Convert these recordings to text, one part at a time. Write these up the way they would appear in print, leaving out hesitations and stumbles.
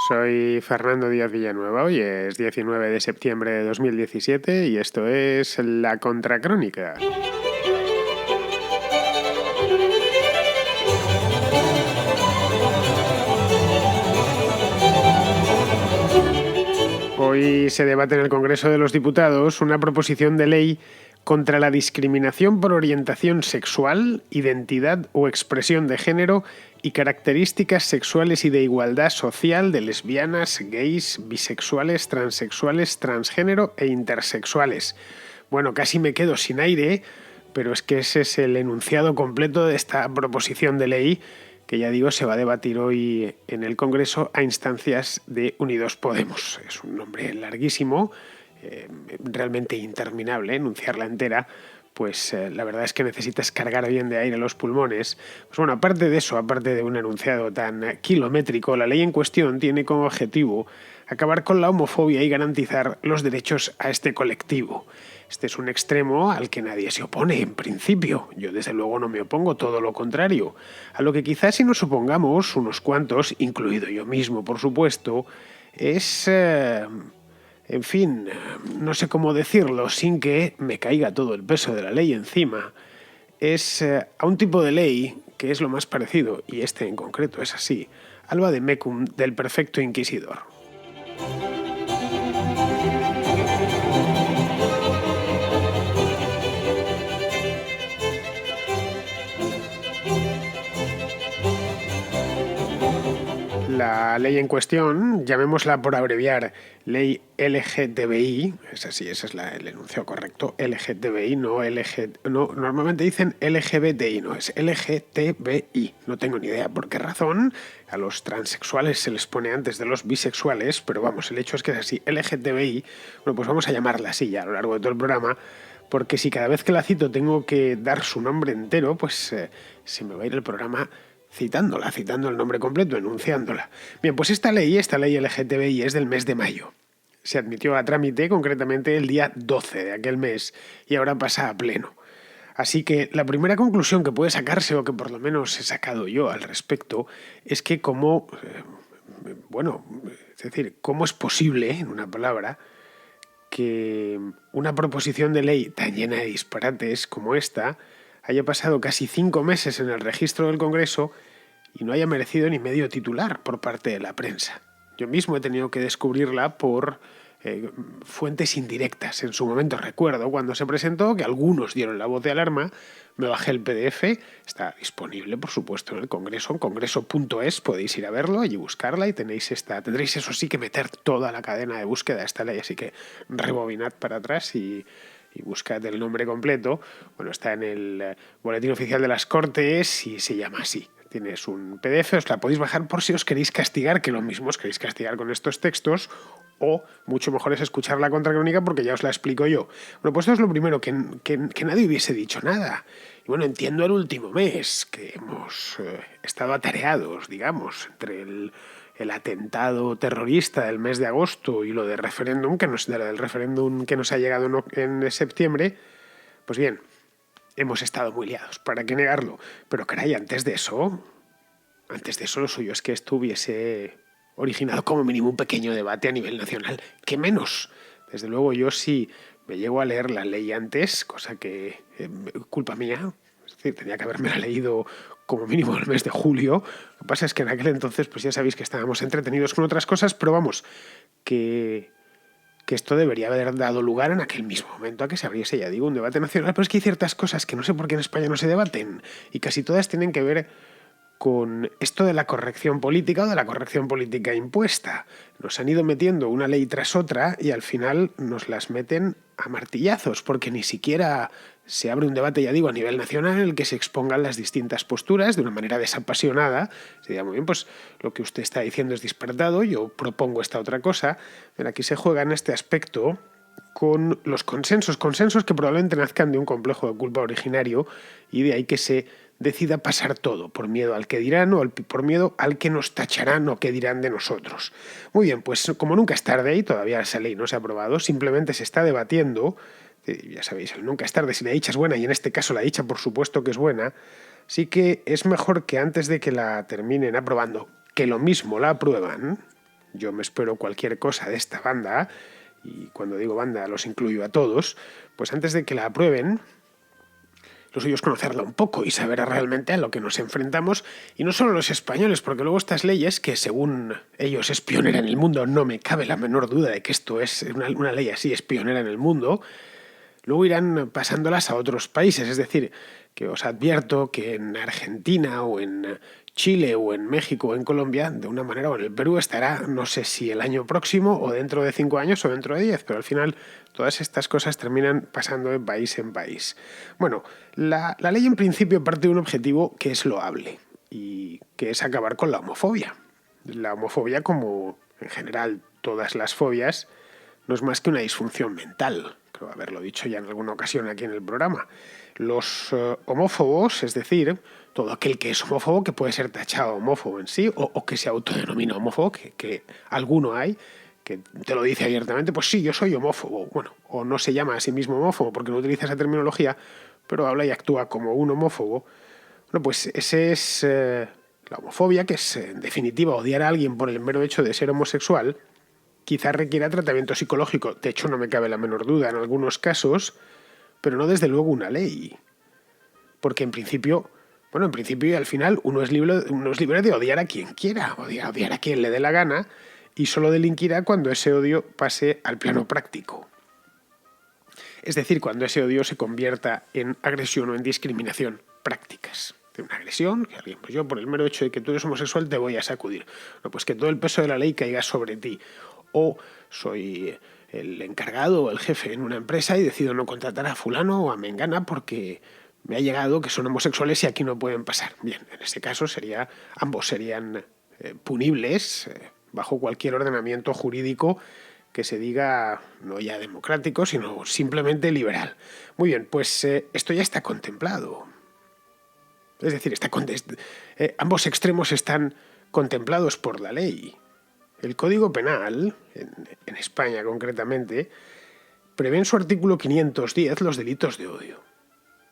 Soy Fernando Díaz Villanueva, hoy es 19 de septiembre de 2017 y esto es La Contracrónica. Hoy se debate en el Congreso de los Diputados una proposición de ley contra la discriminación por orientación sexual, identidad o expresión de género y características sexuales y de igualdad social de lesbianas, gays, bisexuales, transexuales, transgénero e intersexuales. Bueno, casi me quedo sin aire, pero es que ese es el enunciado completo de esta proposición de ley que, ya digo, se va a debatir hoy en el Congreso a instancias de Unidos Podemos. Es un nombre larguísimo, realmente interminable, enunciarla entera, pues la verdad es que necesitas cargar bien de aire los pulmones. Pues bueno, aparte de eso, aparte de un enunciado tan kilométrico, la ley en cuestión tiene como objetivo acabar con la homofobia y garantizar los derechos a este colectivo. Este es un extremo al que nadie se opone, en principio. Yo desde luego no me opongo, todo lo contrario. A lo que quizás si nos opongamos, unos cuantos, incluido yo mismo, por supuesto, es... en fin, no sé cómo decirlo sin que me caiga todo el peso de la ley encima. Es a un tipo de ley que es lo más parecido, y este en concreto es así, al vademecum del perfecto inquisidor. La ley en cuestión, llamémosla por abreviar Ley LGTBI, es así, ese es el enunciado correcto, LGTBI, no normalmente dicen LGBTI, no, es LGTBI. No tengo ni idea por qué razón, a los transexuales se les pone antes de los bisexuales, pero vamos, el hecho es que es así, LGTBI, bueno, pues vamos a llamarla así ya a lo largo de todo el programa, porque si cada vez que la cito tengo que dar su nombre entero, pues se me va a ir el programa citando el nombre completo, enunciándola. Bien, pues esta ley LGTBI es del mes de mayo. Se admitió a trámite concretamente el día 12 de aquel mes y ahora pasa a pleno. Así que la primera conclusión que puede sacarse, o que por lo menos he sacado yo al respecto, es que cómo es posible, en una palabra, que una proposición de ley tan llena de disparates como esta haya pasado casi 5 meses en el registro del Congreso y no haya merecido ni medio titular por parte de la prensa. Yo mismo he tenido que descubrirla por fuentes indirectas. En su momento recuerdo cuando se presentó que algunos dieron la voz de alarma, me bajé el PDF, está disponible por supuesto en el Congreso, en congreso.es, podéis ir a verlo, allí buscarla y tendréis eso sí que meter toda la cadena de búsqueda de esta ley, así que rebobinad para atrás y buscad el nombre completo. Bueno, está en el Boletín Oficial de las Cortes y se llama así. Tienes un PDF, os la podéis bajar por si os queréis castigar, que lo mismo os queréis castigar con estos textos, o mucho mejor es escuchar la contracrónica porque ya os la explico yo. Bueno, pues esto es lo primero, que nadie hubiese dicho nada. Y bueno, entiendo el último mes, que hemos estado atareados, digamos, entre el atentado terrorista del mes de agosto y lo del referéndum, del referéndum que nos ha llegado en septiembre. Pues bien, hemos estado muy liados, ¿para qué negarlo? Pero caray, antes de eso lo suyo es que esto hubiese originado como mínimo un pequeño debate a nivel nacional. ¿Qué menos? Desde luego yo sí me llego a leer la ley antes, cosa que culpa mía. Es decir, tenía que haberme la leído como mínimo el mes de julio. Lo que pasa es que en aquel entonces, pues ya sabéis que estábamos entretenidos con otras cosas, pero vamos, que esto debería haber dado lugar en aquel mismo momento a que se abriese, ya digo, un debate nacional. Pero es que hay ciertas cosas que no sé por qué en España no se debaten y casi todas tienen que ver con esto de la corrección política o de la corrección política impuesta. Nos han ido metiendo una ley tras otra y al final nos las meten a martillazos, porque ni siquiera se abre un debate, ya digo, a nivel nacional en el que se expongan las distintas posturas de una manera desapasionada. Se diga, muy bien, pues lo que usted está diciendo es disparatado, yo propongo esta otra cosa. Pero aquí se juega en este aspecto con los consensos que probablemente nazcan de un complejo de culpa originario y de ahí que se decida pasar todo por miedo al que dirán o por miedo al que nos tacharán o que dirán de nosotros. Muy bien, pues como nunca es tarde y todavía esa ley no se ha aprobado, simplemente se está debatiendo, ya sabéis, el nunca es tarde si la dicha es buena, y en este caso la dicha por supuesto que es buena, sí que es mejor que antes de que la terminen aprobando, que lo mismo la aprueban, yo me espero cualquier cosa de esta banda, y cuando digo banda los incluyo a todos, pues antes de que la aprueben, lo suyo es conocerla un poco y saber realmente a lo que nos enfrentamos, y no solo los españoles, porque luego estas leyes, que según ellos es pionera en el mundo, no me cabe la menor duda de que esto es una ley así, es pionera en el mundo, luego irán pasándolas a otros países. Es decir, que os advierto que en Argentina o en Chile o en México o en Colombia, de una manera, o en el Perú estará, no sé si el año próximo o dentro de 5 años o dentro de 10, pero al final todas estas cosas terminan pasando de país en país. Bueno, la ley en principio parte de un objetivo que es loable y que es acabar con la homofobia. La homofobia, como en general todas las fobias, no es más que una disfunción mental. Creo haberlo dicho ya en alguna ocasión aquí en el programa. Los homófobos, es decir, todo aquel que es homófobo, que puede ser tachado homófobo en sí, o que se autodenomina homófobo, que alguno hay, que te lo dice abiertamente, pues sí, yo soy homófobo. Bueno, o no se llama a sí mismo homófobo porque no utiliza esa terminología, pero habla y actúa como un homófobo. Bueno, pues ese es la homofobia, que es en definitiva odiar a alguien por el mero hecho de ser homosexual. Quizás requiera tratamiento psicológico, de hecho no me cabe la menor duda en algunos casos, pero no desde luego una ley. Porque en principio y al final uno es libre de odiar a quien quiera, odiar a quien le dé la gana, y solo delinquirá cuando ese odio pase al plano práctico. Es decir, cuando ese odio se convierta en agresión o en discriminación prácticas. De una agresión, que alguien, pues yo por el mero hecho de que tú eres homosexual te voy a sacudir. No, pues que todo el peso de la ley caiga sobre ti. O soy el encargado o el jefe en una empresa y decido no contratar a fulano o a mengana porque me ha llegado que son homosexuales y aquí no pueden pasar. Bien, en ese caso ambos serían punibles bajo cualquier ordenamiento jurídico que se diga no ya democrático, sino simplemente liberal. Muy bien, pues esto ya está contemplado. Es decir, ambos extremos están contemplados por la ley. El Código Penal, en España concretamente, prevé en su artículo 510 los delitos de odio.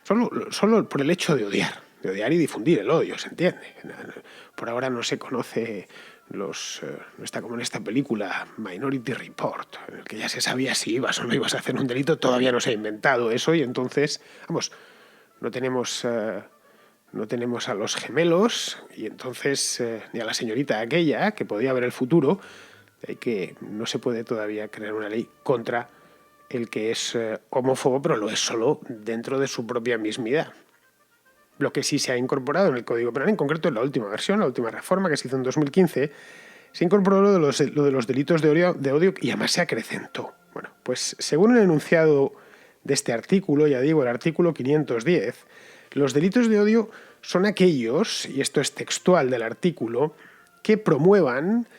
Solo por el hecho de odiar y difundir el odio, ¿se entiende? Por ahora no se conoce no está como en esta película Minority Report, en el que ya se sabía si ibas o no ibas a hacer un delito, todavía no se ha inventado eso y entonces, no tenemos a los gemelos y entonces ni a la señorita aquella que podía ver el futuro, de que no se puede todavía crear una ley contra el que es homófobo, pero lo es solo dentro de su propia mismidad. Lo que sí se ha incorporado en el Código Penal, en concreto en la última versión, la última reforma que se hizo en 2015, se incorporó lo de los delitos de odio y además se acrecentó. Bueno, pues según el enunciado de este artículo, ya digo, el artículo 510, los delitos de odio son aquellos, y esto es textual del artículo, que promuevan,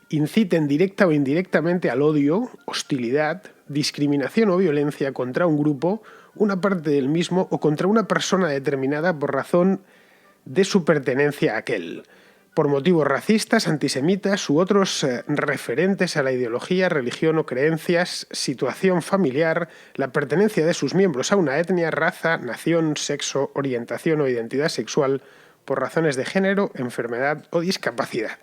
inciten directa o indirectamente al odio, hostilidad, discriminación o violencia contra un grupo, una parte del mismo o contra una persona determinada por razón de su pertenencia a aquel, por motivos racistas, antisemitas u otros referentes a la ideología, religión o creencias, situación familiar, la pertenencia de sus miembros a una etnia, raza, nación, sexo, orientación o identidad sexual, por razones de género, enfermedad o discapacidad.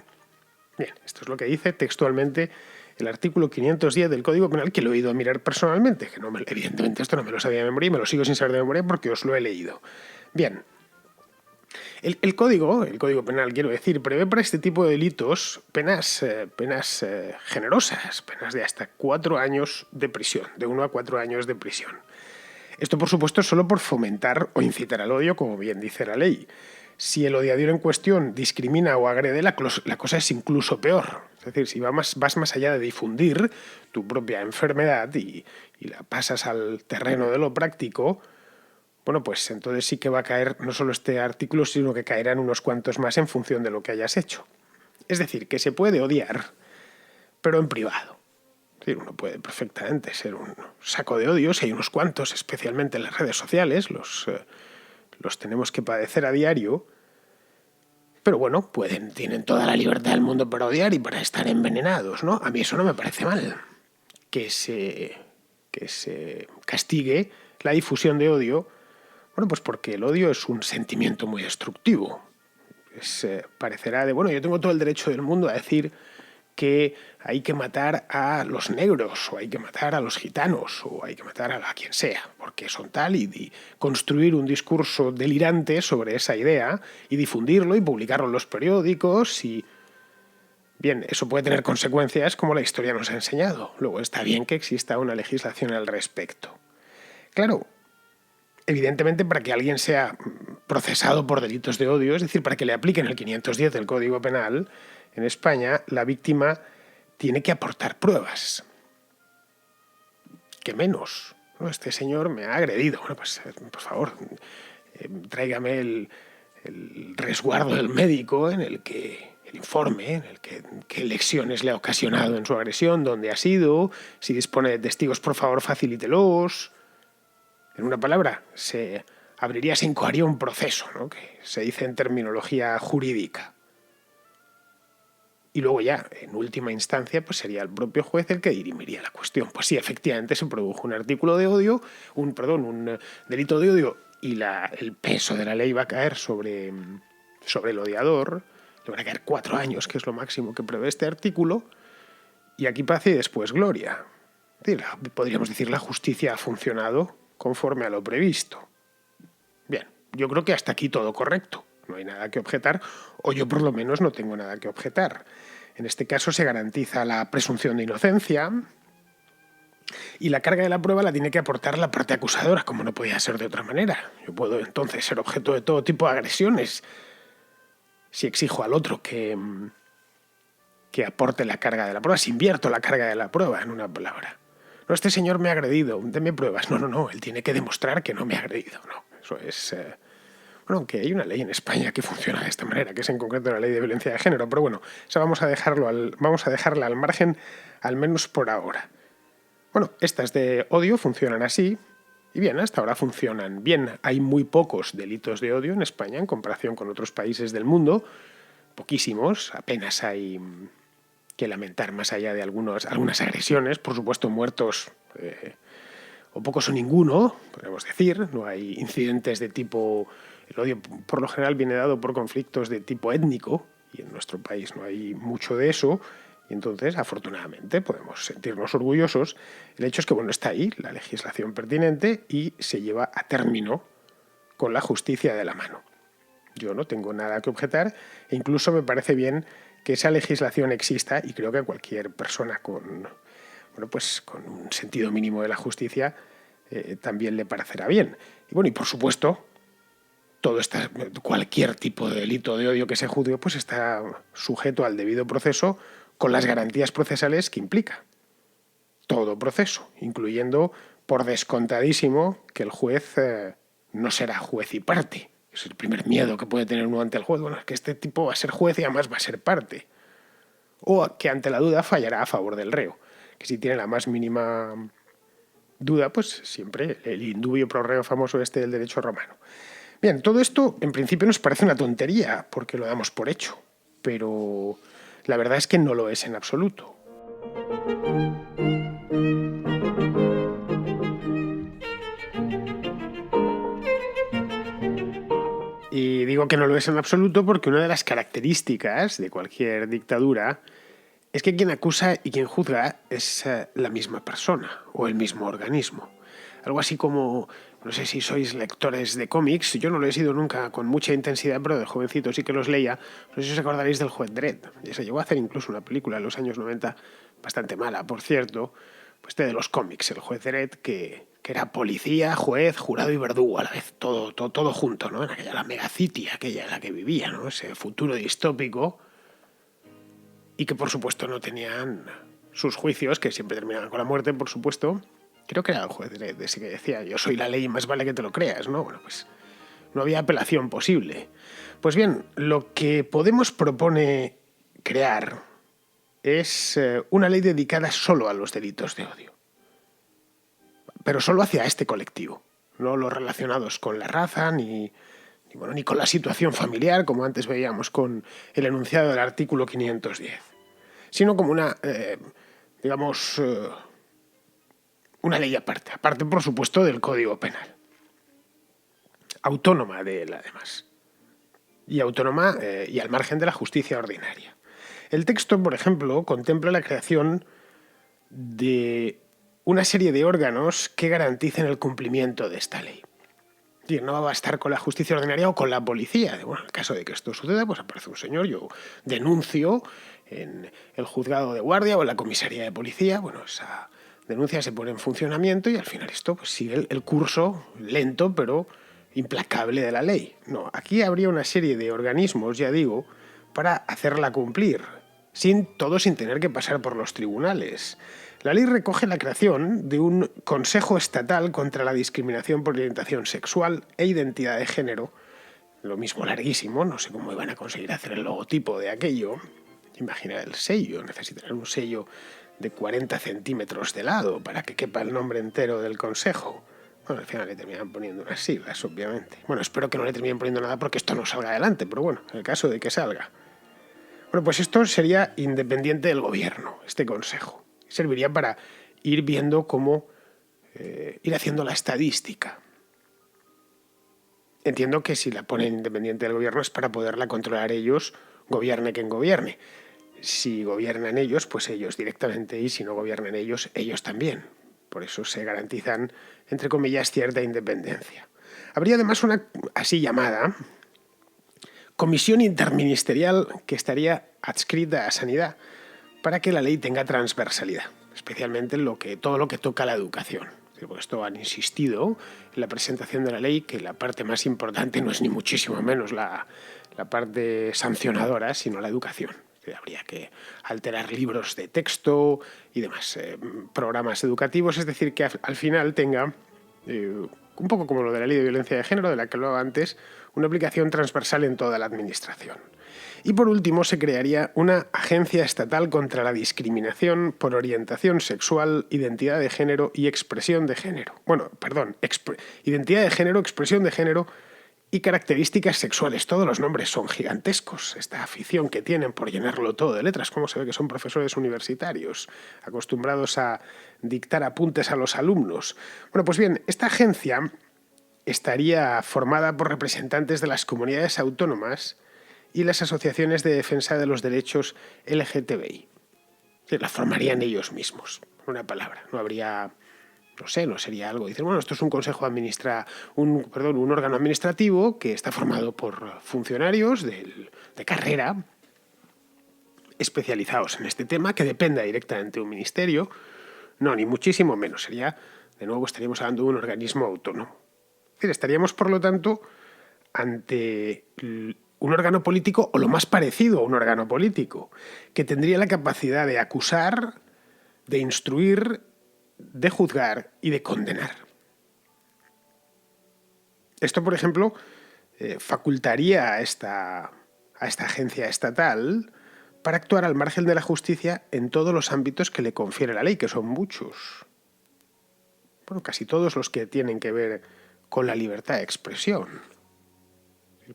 Bien, esto es lo que dice textualmente el artículo 510 del Código Penal, que lo he ido a mirar personalmente, que evidentemente esto no me lo sabía de memoria y me lo sigo sin saber de memoria porque os lo he leído. Bien, el Código Penal, quiero decir, prevé para este tipo de delitos penas generosas, penas de hasta 4 años de prisión, de 1 a 4 años de prisión. Esto, por supuesto, es solo por fomentar o incitar al odio, como bien dice la ley. Si el odiador en cuestión discrimina o agrede, la cosa es incluso peor. Es decir, si vas más allá de difundir tu propia enfermedad y la pasas al terreno de lo práctico, bueno, pues entonces sí que va a caer no solo este artículo, sino que caerán unos cuantos más en función de lo que hayas hecho. Es decir, que se puede odiar, pero en privado. Es decir, uno puede perfectamente ser un saco de odios, y hay unos cuantos, especialmente en las redes sociales, los tenemos que padecer a diario, pero bueno, tienen toda la libertad del mundo para odiar y para estar envenenados, ¿no? A mí eso no me parece mal, que se castigue la difusión de odio, bueno, pues porque el odio es un sentimiento muy destructivo. Parecerá yo tengo todo el derecho del mundo a decir que hay que matar a los negros, o hay que matar a los gitanos, o hay que matar a quien sea, porque son tal, y construir un discurso delirante sobre esa idea y difundirlo y publicarlo en los periódicos y... Bien, eso puede tener consecuencias como la historia nos ha enseñado. Luego está bien que exista una legislación al respecto. Claro, evidentemente para que alguien sea procesado por delitos de odio, es decir, para que le apliquen el 510 del Código Penal, en España la víctima tiene que aportar pruebas. ¿Qué menos? ¿No? Este señor me ha agredido. Bueno, pues por favor, tráigame el resguardo del médico en el que... el informe en el que qué lesiones le ha ocasionado en su agresión, dónde ha sido, si dispone de testigos, por favor, facilítelos. En una palabra, se incoaría un proceso, ¿no? Que se dice en terminología jurídica. Y luego ya, en última instancia, pues sería el propio juez el que dirimiría la cuestión. Pues sí, efectivamente se produjo un artículo de odio, un delito de odio, y el peso de la ley va a caer sobre el odiador. Le van a caer 4 años, que es lo máximo que prevé este artículo, y aquí paz y después gloria. Podríamos decir, la justicia ha funcionado conforme a lo previsto. Bien, yo creo que hasta aquí todo correcto. No hay nada que objetar, o yo por lo menos no tengo nada que objetar. En este caso se garantiza la presunción de inocencia y la carga de la prueba la tiene que aportar la parte acusadora, como no podía ser de otra manera. Yo puedo entonces ser objeto de todo tipo de agresiones si exijo al otro que aporte la carga de la prueba, si invierto la carga de la prueba, en una palabra. No, este señor me ha agredido, deme pruebas. No, él tiene que demostrar que no me ha agredido. No, eso es... Bueno, aunque hay una ley en España que funciona de esta manera, que es en concreto la ley de violencia de género, pero bueno, esa vamos a dejarla al margen, al menos por ahora. Bueno, estas de odio funcionan así, y bien, hasta ahora funcionan bien. Hay muy pocos delitos de odio en España en comparación con otros países del mundo, poquísimos, apenas hay que lamentar más allá de algunas agresiones, por supuesto muertos o pocos o ninguno, podemos decir, no hay incidentes de tipo... El odio por lo general viene dado por conflictos de tipo étnico y en nuestro país no hay mucho de eso y entonces afortunadamente podemos sentirnos orgullosos. El hecho es que está ahí la legislación pertinente y se lleva a término con la justicia de la mano. Yo no tengo nada que objetar e incluso me parece bien que esa legislación exista y creo que cualquier persona con un sentido mínimo de la justicia también le parecerá bien. Y por supuesto, cualquier tipo de delito de odio que se juzgue pues está sujeto al debido proceso con las garantías procesales que implica. Todo proceso, incluyendo por descontadísimo que el juez no será juez y parte. Es el primer miedo que puede tener uno ante el juez. Bueno, es que este tipo va a ser juez y además va a ser parte. O que ante la duda fallará a favor del reo. Que si tiene la más mínima duda, pues siempre el indubio pro reo famoso del derecho romano. Bien, todo esto en principio nos parece una tontería porque lo damos por hecho, pero la verdad es que no lo es en absoluto. Y digo que no lo es en absoluto porque una de las características de cualquier dictadura es que quien acusa y quien juzga es la misma persona o el mismo organismo. Algo así como, no sé si sois lectores de cómics, yo no lo he sido nunca con mucha intensidad, pero de jovencito sí que los leía. No sé si os acordaréis del juez Dredd. Se llegó a hacer incluso una película en los años 90, bastante mala, por cierto, pues de los cómics, el juez Dredd, que era policía, juez, jurado y verdugo a la vez, todo junto, ¿no? En la megacity, aquella en la que vivía, ¿no? Ese futuro distópico, y que por supuesto no tenían sus juicios, que siempre terminaban con la muerte, por supuesto. Creo que era el juez de ese que decía, yo soy la ley y más vale que te lo creas, ¿no? Bueno, pues no había apelación posible. Pues bien, lo que Podemos propone crear es una ley dedicada solo a los delitos de odio. Pero solo hacia este colectivo, no los relacionados con la raza ni con la situación familiar, como antes veíamos con el enunciado del artículo 510, sino como una ley aparte, por supuesto, del Código Penal. Autónoma de él, además. Y autónoma y al margen de la justicia ordinaria. El texto, por ejemplo, contempla la creación de una serie de órganos que garanticen el cumplimiento de esta ley. Es decir, no va a bastar con la justicia ordinaria o con la policía. Bueno, en el caso de que esto suceda, pues aparece un señor, yo denuncio en el juzgado de guardia o en la comisaría de policía. Bueno, esa denuncia se pone en funcionamiento y al final esto pues, sigue el curso lento pero implacable de la ley. No, aquí habría una serie de organismos, ya digo, para hacerla cumplir, sin tener que pasar por los tribunales. La ley recoge la creación de un Consejo Estatal contra la Discriminación por Orientación Sexual e Identidad de Género, lo mismo larguísimo, no sé cómo iban a conseguir hacer el logotipo de aquello. Imagina el sello, necesitarán un sello de 40 centímetros de lado para que quepa el nombre entero del consejo. Bueno, al final le terminan poniendo unas siglas, obviamente. Bueno, espero que no le terminen poniendo nada porque esto no salga adelante, pero bueno, en el caso de que salga. Bueno, pues esto sería independiente del gobierno, este consejo. Serviría para ir viendo cómo ir haciendo la estadística. Entiendo que si la ponen independiente del gobierno es para poderla controlar ellos, gobierne quien gobierne. Si gobiernan ellos, pues ellos directamente, y si no gobiernan ellos, ellos también. Por eso se garantizan, entre comillas, cierta independencia. Habría además una así llamada comisión interministerial que estaría adscrita a Sanidad para que la ley tenga transversalidad, especialmente en todo lo que toca a la educación. Por esto han insistido en la presentación de la ley que la parte más importante no es ni muchísimo menos la parte sancionadora, sino la educación. Habría que alterar libros de texto y demás programas educativos, es decir, que al final tenga, un poco como lo de la ley de violencia de género, de la que hablaba antes, una aplicación transversal en toda la administración. Y por último, se crearía una agencia estatal contra la discriminación por orientación sexual, identidad de género y expresión de género. Identidad de género, expresión de género y características sexuales. Todos los nombres son gigantescos. Esta afición que tienen por llenarlo todo de letras, como se ve que son profesores universitarios, acostumbrados a dictar apuntes a los alumnos. Bueno, pues bien, esta agencia estaría formada por representantes de las comunidades autónomas y las asociaciones de defensa de los derechos LGTBI. La formarían ellos mismos, en una palabra. No habría, no sería algo. Dicen, bueno, esto es un un órgano administrativo que está formado por funcionarios de carrera especializados en este tema, que dependa directamente de un ministerio. No, ni muchísimo menos. Estaríamos hablando de un organismo autónomo. Es decir, estaríamos, por lo tanto, ante un órgano político o lo más parecido a un órgano político, que tendría la capacidad de acusar, de instruir, de juzgar y de condenar. Esto, por ejemplo, facultaría a esta agencia estatal para actuar al margen de la justicia en todos los ámbitos que le confiere la ley, que son muchos. Bueno, casi todos los que tienen que ver con la libertad de expresión.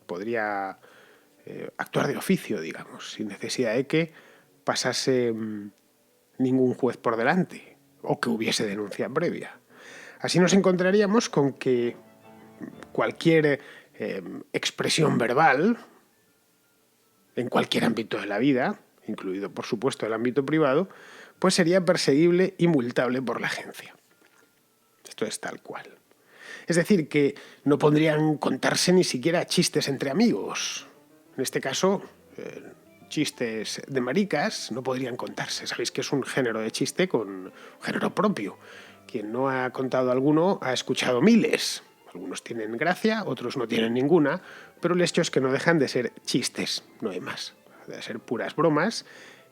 Podría actuar de oficio, digamos, sin necesidad de que pasase ningún juez por delante o que hubiese denuncia previa. Así nos encontraríamos con que cualquier expresión verbal, en cualquier ámbito de la vida, incluido por supuesto el ámbito privado, pues sería perseguible y multable por la agencia. Esto es tal cual. Es decir, que no podrían contarse ni siquiera chistes entre amigos. En este caso, chistes de maricas no podrían contarse. Sabéis que es un género de chiste con un género propio. Quien no ha contado alguno ha escuchado miles. Algunos tienen gracia, otros no tienen ninguna, pero el hecho es que no dejan de ser chistes, no hay más. De ser puras bromas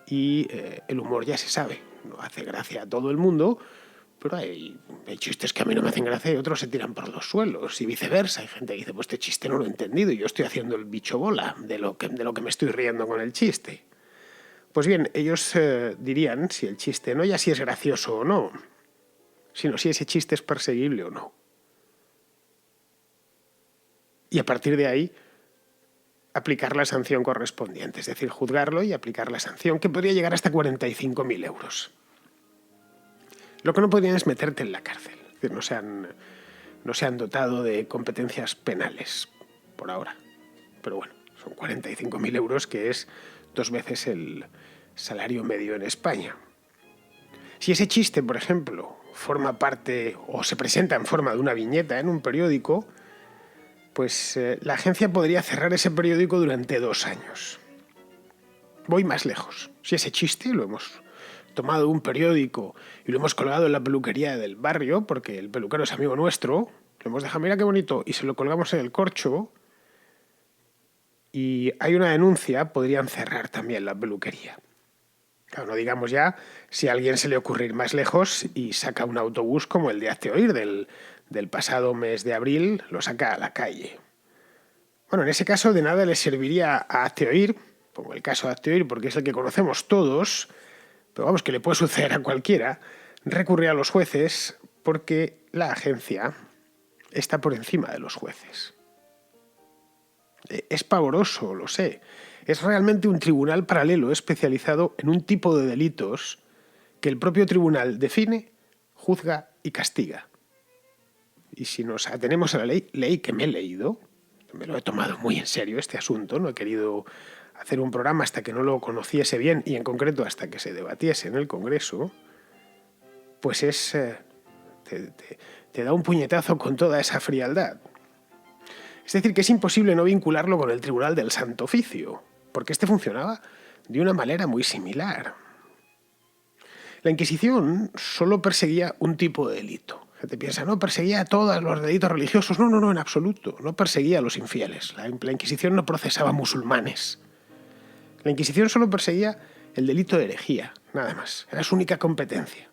y el humor ya se sabe. No hace gracia a todo el mundo, pero hay chistes que a mí no me hacen gracia y otros se tiran por los suelos y viceversa. Hay gente que dice, pues este chiste no lo he entendido y yo estoy haciendo el bicho bola de lo que me estoy riendo con el chiste. Pues bien, ellos dirían si el chiste no ya si es gracioso o no, sino si ese chiste es perseguible o no. Y a partir de ahí aplicar la sanción correspondiente, es decir, juzgarlo y aplicar la sanción, que podría llegar hasta 45.000 euros. Lo que no podrían es meterte en la cárcel. Es decir, no se han dotado de competencias penales por ahora. Pero bueno, son 45.000 euros, que es 2 veces el salario medio en España. Si ese chiste, por ejemplo, forma parte o se presenta en forma de una viñeta en un periódico, pues la agencia podría cerrar ese periódico durante 2 años. Voy más lejos. Si ese chiste lo hemos tomado de un periódico y lo hemos colgado en la peluquería del barrio, porque el peluquero es amigo nuestro, lo hemos dejado, mira qué bonito, y se lo colgamos en el corcho, y hay una denuncia, podrían cerrar también la peluquería. Claro, no digamos ya si a alguien se le ocurre ir más lejos y saca un autobús como el de Hazte Oír del pasado mes de abril, lo saca a la calle. Bueno, en ese caso de nada le serviría a Hazte Oír, pongo el caso de Hazte Oír porque es el que conocemos todos, pero vamos, que le puede suceder a cualquiera, recurrir a los jueces porque la agencia está por encima de los jueces. Es pavoroso, lo sé. Es realmente un tribunal paralelo especializado en un tipo de delitos que el propio tribunal define, juzga y castiga. Y si nos atenemos a la ley que me he leído, me lo he tomado muy en serio este asunto, no he querido hacer un programa hasta que no lo conociese bien y en concreto hasta que se debatiese en el Congreso, pues te da un puñetazo con toda esa frialdad. Es decir, que es imposible no vincularlo con el Tribunal del Santo Oficio, porque este funcionaba de una manera muy similar. La Inquisición solo perseguía un tipo de delito. Gente piensa, no, perseguía a todos los delitos religiosos. No, en absoluto. No perseguía a los infieles. La Inquisición no procesaba musulmanes. La Inquisición solo perseguía el delito de herejía, nada más. Era su única competencia.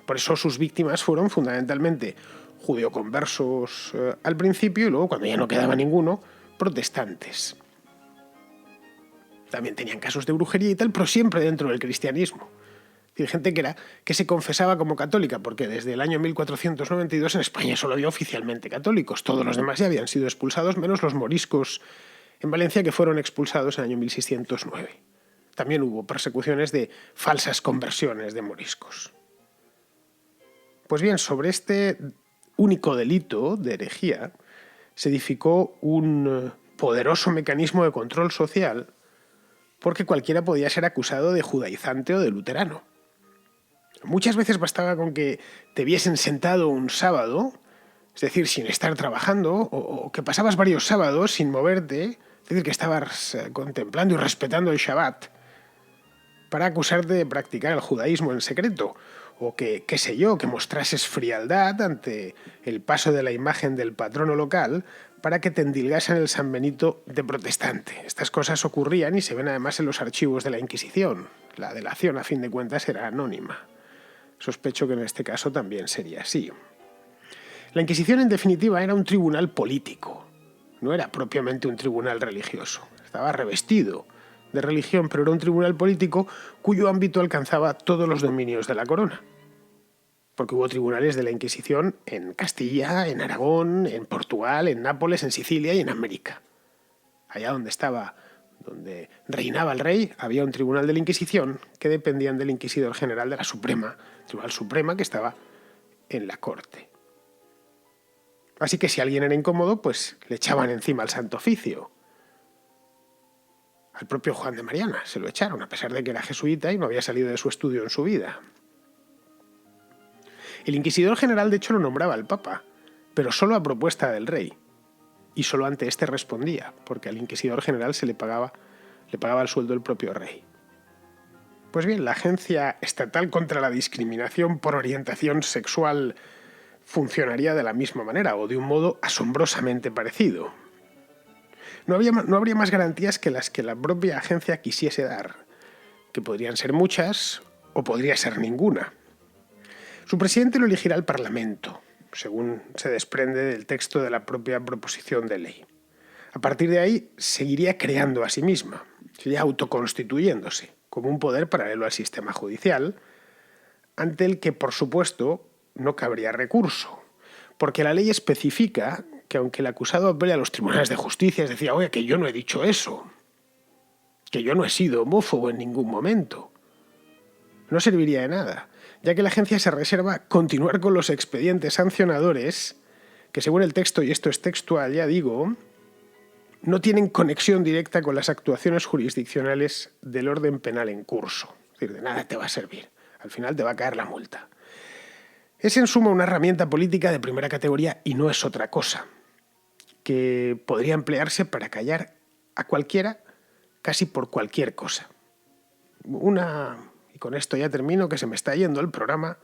Por eso sus víctimas fueron fundamentalmente judeoconversos al principio y luego, cuando ya no quedaba ninguno, protestantes. También tenían casos de brujería y tal, pero siempre dentro del cristianismo. Y gente que se confesaba como católica, porque desde el año 1492 en España solo había oficialmente católicos. Todos los demás ya habían sido expulsados, menos los moriscos en Valencia, que fueron expulsados en el año 1609. También hubo persecuciones de falsas conversiones de moriscos. Pues bien, sobre este único delito de herejía se edificó un poderoso mecanismo de control social, porque cualquiera podía ser acusado de judaizante o de luterano. Muchas veces bastaba con que te viesen sentado un sábado, es decir, sin estar trabajando, o que pasabas varios sábados sin moverte, es decir, que estabas contemplando y respetando el Shabbat, para acusarte de practicar el judaísmo en secreto, o que mostrases frialdad ante el paso de la imagen del patrono local para que te endilgasen el San Benito de protestante. Estas cosas ocurrían y se ven además en los archivos de la Inquisición. La delación, a fin de cuentas, era anónima. Sospecho que en este caso también sería así. La Inquisición, en definitiva, era un tribunal político. No era propiamente un tribunal religioso. Estaba revestido de religión, pero era un tribunal político cuyo ámbito alcanzaba todos los dominios de la corona. Porque hubo tribunales de la Inquisición en Castilla, en Aragón, en Portugal, en Nápoles, en Sicilia y en América. Allá donde reinaba el rey, había un tribunal de la Inquisición que dependían del inquisidor general de la Suprema, Tribunal Suprema, que estaba en la corte. Así que si alguien era incómodo, pues le echaban encima al Santo Oficio. Al propio Juan de Mariana se lo echaron, a pesar de que era jesuita y no había salido de su estudio en su vida. El inquisidor general, de hecho, lo nombraba el Papa, pero solo a propuesta del rey. Y solo ante éste respondía, porque al inquisidor general le pagaba el sueldo el propio rey. Pues bien, la Agencia Estatal contra la Discriminación por Orientación Sexual funcionaría de la misma manera, o de un modo asombrosamente parecido. No habría más garantías que las que la propia agencia quisiese dar, que podrían ser muchas o podría ser ninguna. Su presidente lo elegirá el Parlamento, según se desprende del texto de la propia proposición de ley. A partir de ahí, seguiría creando a sí misma, seguiría autoconstituyéndose como un poder paralelo al sistema judicial, ante el que, por supuesto, no cabría recurso, porque la ley especifica que aunque el acusado apele a los tribunales de justicia, es decir, oye, que yo no he dicho eso, que yo no he sido homófobo en ningún momento, no serviría de nada, ya que la agencia se reserva continuar con los expedientes sancionadores, que según el texto, y esto es textual, ya digo, no tienen conexión directa con las actuaciones jurisdiccionales del orden penal en curso. Es decir, de nada te va a servir. Al final te va a caer la multa. Es en suma una herramienta política de primera categoría y no es otra cosa, que podría emplearse para callar a cualquiera casi por cualquier cosa. Y con esto ya termino, que se me está yendo el programa,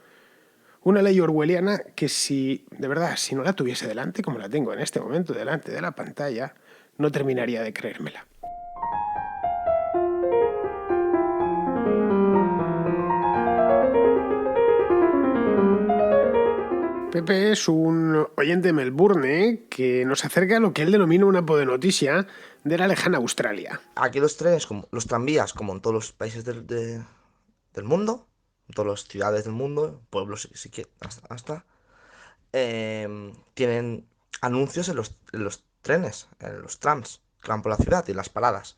una ley orwelliana que si no la tuviese delante, como la tengo en este momento delante de la pantalla, no terminaría de creérmela. Pepe es un oyente de Melbourne que nos acerca a lo que él denomina una podenoticia de la lejana Australia. Aquí los trenes, los tranvías, como en todos los países del mundo, en todas las ciudades del mundo, pueblos, si quieres, tienen anuncios en los trenes, en los trams, que van por la ciudad y en las paradas.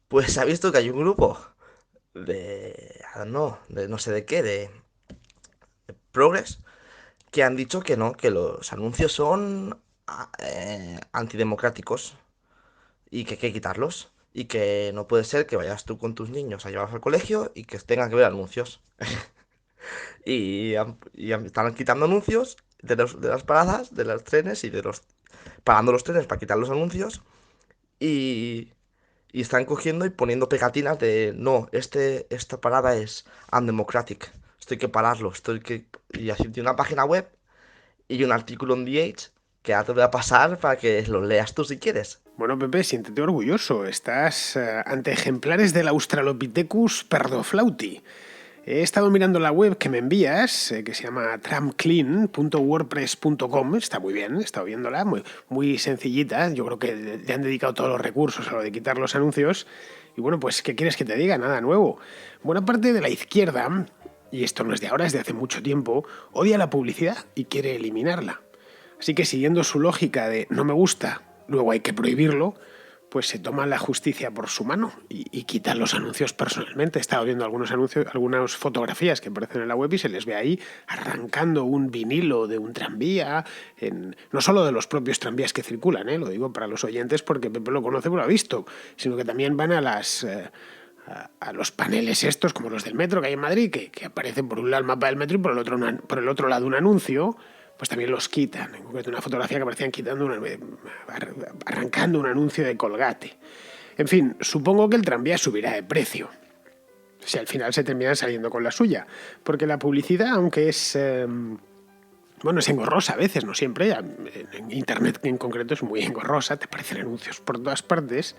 Pues se ha visto que hay un grupo de no sé de qué, de Progress, que han dicho que no, que los anuncios son antidemocráticos y que hay que quitarlos. Y que no puede ser que vayas tú con tus niños a llevarlos al colegio y que tengan que ver anuncios. Están quitando anuncios de las paradas, de los trenes y parando los trenes para quitar los anuncios. Y, y están cogiendo y poniendo pegatinas de no, esta parada es undemocratic. Esto hay que pararlo. Y así tiene una página web y un artículo en The Age que ahora te voy a pasar para que lo leas tú si quieres. Bueno, Pepe, siéntete orgulloso. Estás ante ejemplares del Australopithecus perdoflauti. He estado mirando la web que me envías, que se llama tramclean.wordpress.com. Está muy bien, he estado viéndola, muy sencillita. Yo creo que le han dedicado todos los recursos a lo de quitar los anuncios. Y bueno, pues, ¿qué quieres que te diga? Nada nuevo. Buena parte de la izquierda, y esto no es de ahora, es de hace mucho tiempo, odia la publicidad y quiere eliminarla. Así que siguiendo su lógica de no me gusta, luego hay que prohibirlo, pues se toma la justicia por su mano y quitan los anuncios personalmente. He estado viendo algunos anuncios, algunas fotografías que aparecen en la web y se les ve ahí arrancando un vinilo de un tranvía, no solo de los propios tranvías que circulan, lo digo para los oyentes porque Pepe lo conoce, lo ha visto, sino que también van a los paneles estos, como los del metro que hay en Madrid, que aparecen por un lado el mapa del metro y por el otro lado un anuncio. Pues también los quitan. En concreto, una fotografía que aparecían arrancando un anuncio de Colgate. En fin, supongo que el tranvía subirá de precio. Si al final se terminan saliendo con la suya. Porque la publicidad, aunque es engorrosa a veces, no siempre. En Internet en concreto es muy engorrosa. Te aparecen anuncios por todas partes.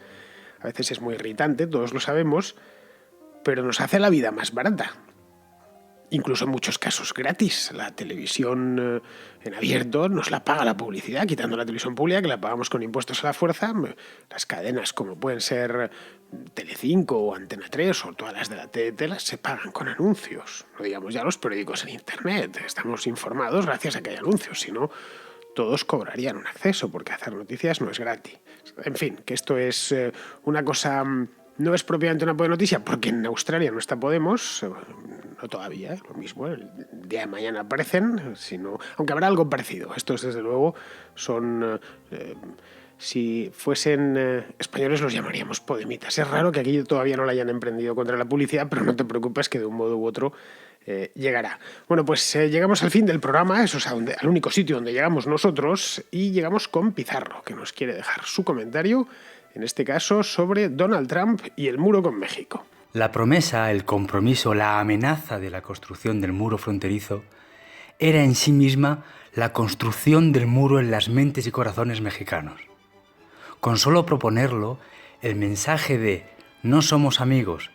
A veces es muy irritante, todos lo sabemos. Pero nos hace la vida más barata. Incluso en muchos casos gratis. La televisión en abierto nos la paga la publicidad, quitando la televisión pública, que la pagamos con impuestos a la fuerza. Las cadenas, como pueden ser Telecinco o Antena 3 o todas las de la TDT, se pagan con anuncios. No digamos ya los periódicos en Internet. Estamos informados gracias a que hay anuncios. Si no, todos cobrarían un acceso, porque hacer noticias no es gratis. En fin, que esto es una cosa... No es propiamente una noticia, porque en Australia no está Podemos, no todavía, lo mismo, el día de mañana aparecen, aunque habrá algo parecido. Estos, desde luego, son... si fuesen españoles los llamaríamos podemitas. Es raro que aquí todavía no la hayan emprendido contra la publicidad, pero no te preocupes que de un modo u otro llegará. Bueno, pues llegamos al fin del programa, eso es al único sitio donde llegamos nosotros, y llegamos con Pizarro, que nos quiere dejar su comentario, en este caso sobre Donald Trump y el muro con México. La promesa, el compromiso, la amenaza de la construcción del muro fronterizo era en sí misma la construcción del muro en las mentes y corazones mexicanos. Con solo proponerlo, el mensaje de no somos amigos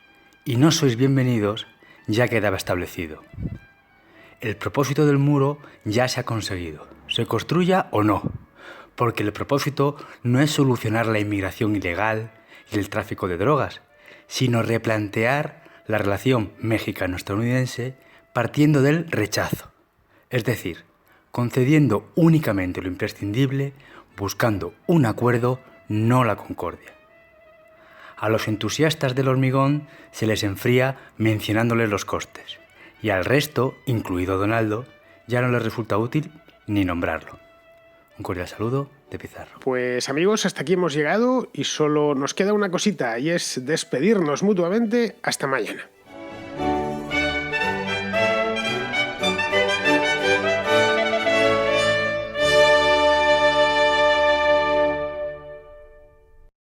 y no sois bienvenidos ya quedaba establecido. El propósito del muro ya se ha conseguido, se construya o no, porque el propósito no es solucionar la inmigración ilegal y el tráfico de drogas, sino replantear la relación mexicano-estadounidense partiendo del rechazo, es decir, concediendo únicamente lo imprescindible, buscando un acuerdo, no la concordia. A los entusiastas del hormigón se les enfría mencionándoles los costes, y al resto, incluido Donaldo, ya no les resulta útil ni nombrarlo. Un cordial saludo de Pizarro. Pues amigos, hasta aquí hemos llegado y solo nos queda una cosita y es despedirnos mutuamente hasta mañana.